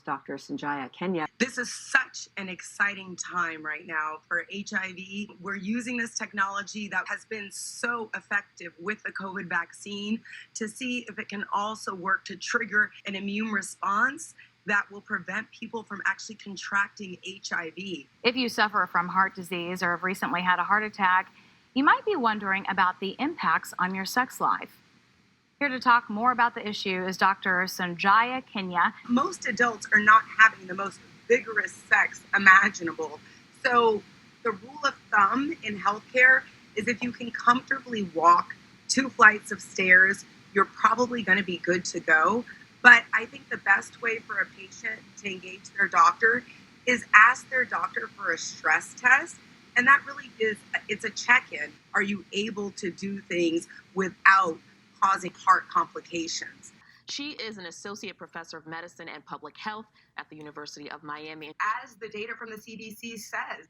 Dr. Sonjia Kenya. This is such an exciting time right now for HIV. We're using this technology that has been so effective with the COVID vaccine to see if it can also work to trigger an immune response that will prevent people from actually contracting HIV. If you suffer from heart disease or have recently had a heart attack, you might be wondering about the impacts on your sex life. Here to talk more about the issue is Dr. Sonjia Kenya. Most adults are not having the most vigorous sex imaginable. So the rule of thumb in healthcare is if you can comfortably walk 2 flights of stairs, you're probably going to be good to go. But I think the best way for a patient to engage their doctor is ask their doctor for a stress test. And that really it's a check-in. Are you able to do things without causing heart complications? She is an associate professor of medicine and public health at the University of Miami. As the data from the CDC says,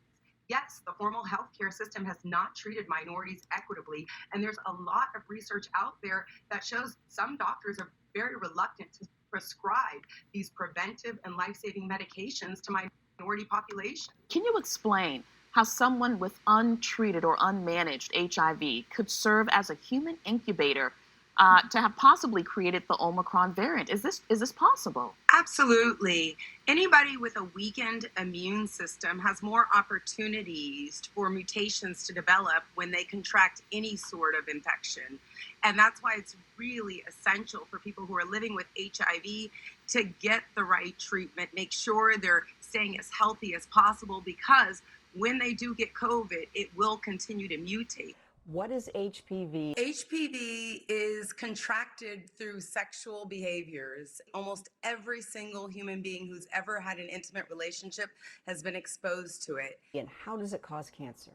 yes, the formal healthcare system has not treated minorities equitably. And there's a lot of research out there that shows some doctors are very reluctant to prescribe these preventive and life-saving medications to minority populations. Can you explain how someone with untreated or unmanaged HIV could serve as a human incubator to have possibly created the Omicron variant? Is this possible? Absolutely. Anybody with a weakened immune system has more opportunities for mutations to develop when they contract any sort of infection. And that's why it's really essential for people who are living with HIV to get the right treatment, make sure they're staying as healthy as possible, because when they do get COVID, it will continue to mutate. What is HPV? HPV is contracted through sexual behaviors. Almost every single human being who's ever had an intimate relationship has been exposed to it. And how does it cause cancer?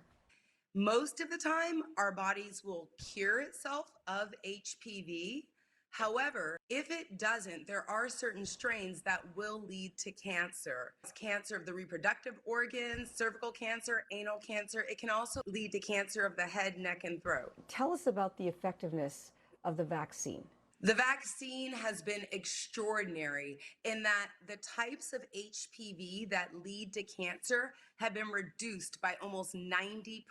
Most of the time, our bodies will cure itself of HPV. However, if it doesn't, there are certain strains that will lead to cancer. It's cancer of the reproductive organs, cervical cancer, anal cancer. It can also lead to cancer of the head, neck, and throat. Tell us about the effectiveness of the vaccine. The vaccine has been extraordinary in that the types of HPV that lead to cancer have been reduced by almost 90%.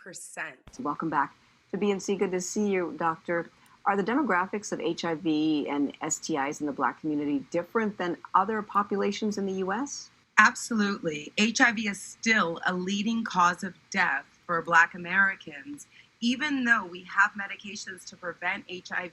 Welcome back to BNC. Good to see you, Doctor. Are the demographics of HIV and STIs in the Black community different than other populations in the U.S.? Absolutely. HIV is still a leading cause of death for Black Americans. Even though we have medications to prevent HIV,